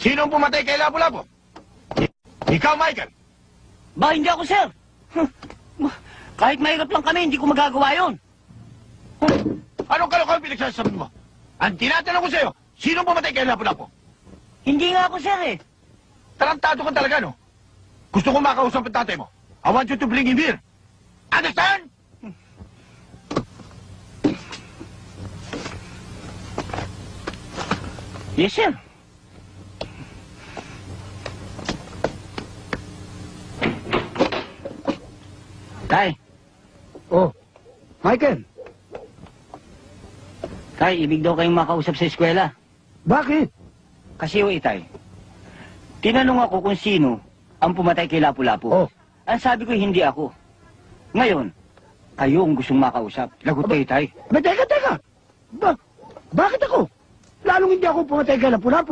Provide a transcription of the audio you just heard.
Sino ang pumatay kay Lapu-Lapu? Ikaw, Michael. Ba, hindi ako, sir. Kahit mahirap lang kami, hindi ko magagawa yun. Anong kalokohan pinagsasabi mo? Ang tinatanong ko sa'yo, sino ang pumatay kay Lapu-Lapu? Hindi nga ako, sir, eh. Tarantado ka talaga, no? Gusto ko makausap ang tatay mo. I want you to bring him here. Understand? Yes, sir. Tay. Oh, Michael, Tay, ibig daw kayong makausap sa eskwela. bakit? Kasi o itay, tinanong ako kung sino ang pumatay kay Lapu-Lapu. Oh. Ang sabi ko, hindi ako. Ngayon, kayo ang gustong makausap. Lagot kayo, tay. Teka. Bakit ako? Lalong hindi ako pumatay kay Lapu-Lapu.